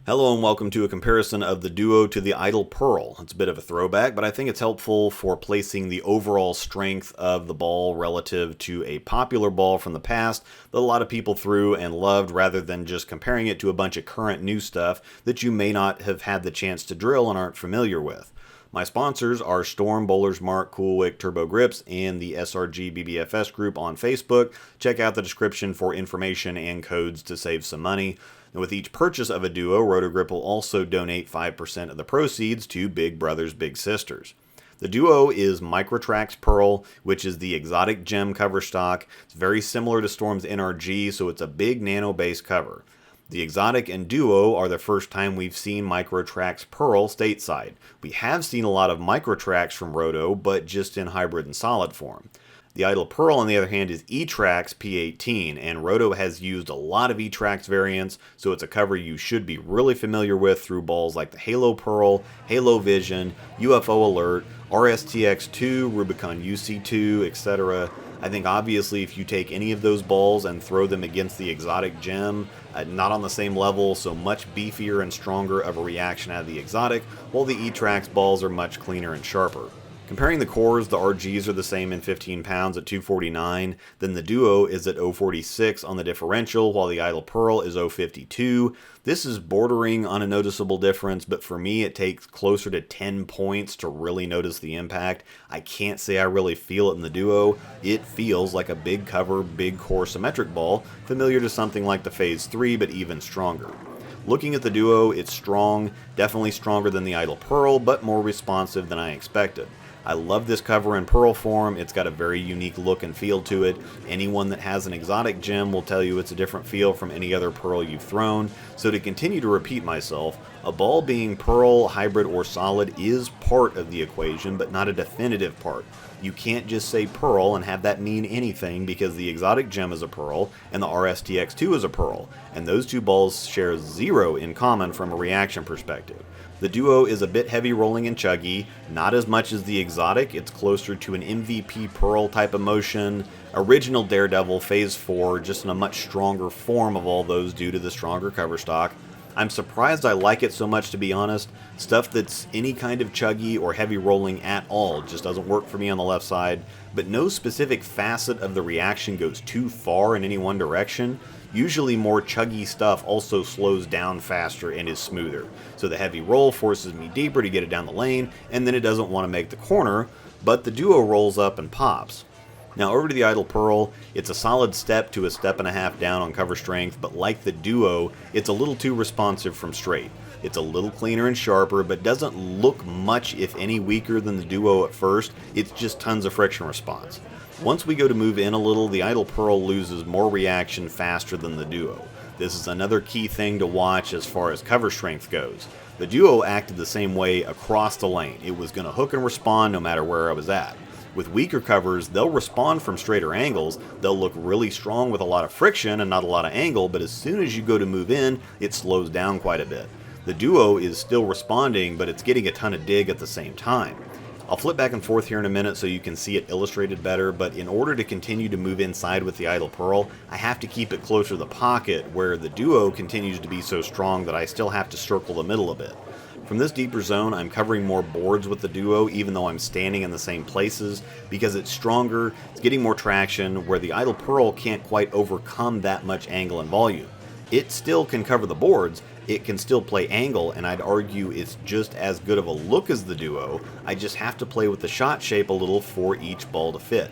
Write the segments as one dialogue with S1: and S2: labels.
S1: Hello and welcome to a comparison of the Duo to the Idol Pearl. It's a bit of a throwback, but I think it's helpful for placing the overall strength of the ball relative to a popular ball from the past that a lot of people threw and loved, rather than just comparing it to a bunch of current new stuff that you may not have had the chance to drill and aren't familiar with. My sponsors are Storm, Bowlers, Mart, CoolWick, Turbo Grips, and the SRGBBFS group on Facebook. Check out the description for information and codes to save some money. And with each purchase of a Duo, Roto Grip will also donate 5% of the proceeds to Big Brothers Big Sisters. The Duo is Microtrax Pearl, which is the exotic gem cover stock. It's very similar to Storm's NRG, so it's a big nano-based cover. The Exotic and Duo are the first time we've seen Microtrax Pearl stateside. We have seen a lot of Microtrax from Roto, but just in hybrid and solid form. The Idol Pearl, on the other hand, is E-Trax P18, and Roto has used a lot of E-Trax variants, so it's a cover you should be really familiar with through balls like the Halo Pearl, Halo Vision, UFO Alert, RSTX2, Rubicon UC2, etc. I think obviously if you take any of those balls and throw them against the Exotic Gem, not on the same level, so much beefier and stronger of a reaction out of the Exotic, while the E-Trax balls are much cleaner and sharper. Comparing the cores, the RGs are the same in 15 pounds at 249, then the Duo is at 046 on the differential, while the Idol Pearl is 052. This is bordering on a noticeable difference, but for me it takes closer to 10 points to really notice the impact. I can't say I really feel it in the Duo. It feels like a big cover, big core symmetric ball, familiar to something like the Phase 3, but even stronger. Looking at the Duo, it's strong, definitely stronger than the Idol Pearl, but more responsive than I expected. I love this cover in Pearl form. It's got a very unique look and feel to it. Anyone that has an exotic gem will tell you it's a different feel from any other Pearl you've thrown. So to continue to repeat myself, a ball being Pearl, hybrid, or solid is part of the equation, but not a definitive part. You can't just say Pearl and have that mean anything, because the exotic gem is a Pearl and the RSTX2 is a Pearl, and those two balls share zero in common from a reaction perspective. The Duo is a bit heavy rolling and chuggy, not as much as the exotic. It's closer to an MVP Pearl type of motion, original Daredevil Phase 4, just in a much stronger form of all those due to the stronger cover stock. I'm surprised I like it so much, to be honest. Stuff that's any kind of chuggy or heavy rolling at all just doesn't work for me on the left side, but no specific facet of the reaction goes too far in any one direction. Usually more chuggy stuff also slows down faster and is smoother, so the heavy roll forces me deeper to get it down the lane, and then it doesn't want to make the corner, but the Duo rolls up and pops. Now over to the Idol Pearl, it's a solid step to a step and a half down on cover strength, but like the Duo, it's a little too responsive from straight. It's a little cleaner and sharper, but doesn't look much, if any, weaker than the Duo at first. It's just tons of friction response. Once we go to move in a little, the Idol Pearl loses more reaction faster than the Duo. This is another key thing to watch as far as cover strength goes. The Duo acted the same way across the lane. It was going to hook and respond no matter where I was at. With weaker covers, they'll respond from straighter angles. They'll look really strong with a lot of friction and not a lot of angle, but as soon as you go to move in, it slows down quite a bit. The Duo is still responding, but it's getting a ton of dig at the same time. I'll flip back and forth here in a minute so you can see it illustrated better, but in order to continue to move inside with the Idol Pearl, I have to keep it closer to the pocket, where the Duo continues to be so strong that I still have to circle the middle a bit. From this deeper zone, I'm covering more boards with the Duo, even though I'm standing in the same places, because it's stronger, it's getting more traction, where the Idol Pearl can't quite overcome that much angle and volume. It still can cover the boards, it can still play angle, and I'd argue it's just as good of a look as the Duo. I just have to play with the shot shape a little for each ball to fit.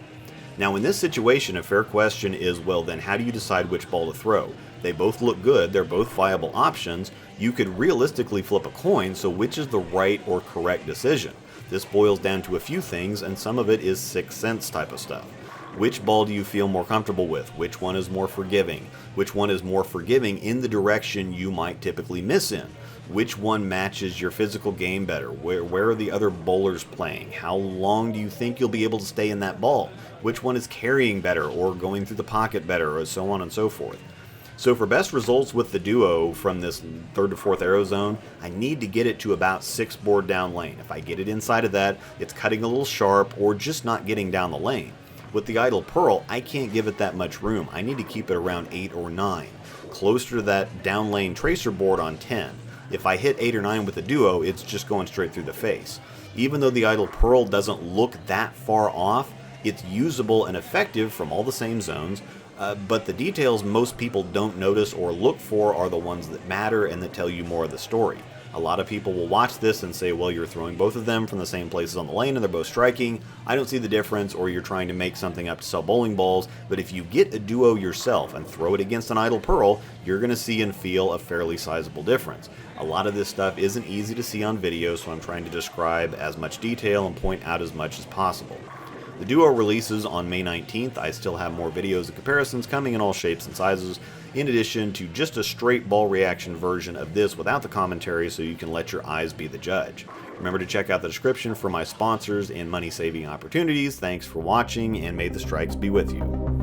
S1: Now in this situation, a fair question is, well then how do you decide which ball to throw? They both look good, they're both viable options. You could realistically flip a coin, so which is the right or correct decision? This boils down to a few things, and some of it is sixth sense type of stuff. Which ball do you feel more comfortable with? Which one is more forgiving? Which one is more forgiving in the direction you might typically miss in? Which one matches your physical game better? Where are the other bowlers playing? How long do you think you'll be able to stay in that ball? Which one is carrying better or going through the pocket better, or so on and so forth? So for best results with the Duo from this third to fourth arrow zone, I need to get it to about 6 board down lane. If I get it inside of that, it's cutting a little sharp or just not getting down the lane. With the Idol Pearl, I can't give it that much room. I need to keep it around 8 or 9, closer to that down lane tracer board on 10. If I hit 8 or 9 with the Duo, it's just going straight through the face. Even though the Idol Pearl doesn't look that far off, it's usable and effective from all the same zones, but the details most people don't notice or look for are the ones that matter and that tell you more of the story. A lot of people will watch this and say, well, you're throwing both of them from the same places on the lane and they're both striking. I don't see the difference, or you're trying to make something up to sell bowling balls. But if you get a Duo yourself and throw it against an Idol Pearl, you're going to see and feel a fairly sizable difference. A lot of this stuff isn't easy to see on video, so I'm trying to describe as much detail and point out as much as possible. The Duo releases on May 19th. I still have more videos and comparisons coming in all shapes and sizes, in addition to just a straight ball reaction version of this without the commentary, so you can let your eyes be the judge. Remember to check out the description for my sponsors and money-saving opportunities. Thanks for watching, and may the strikes be with you.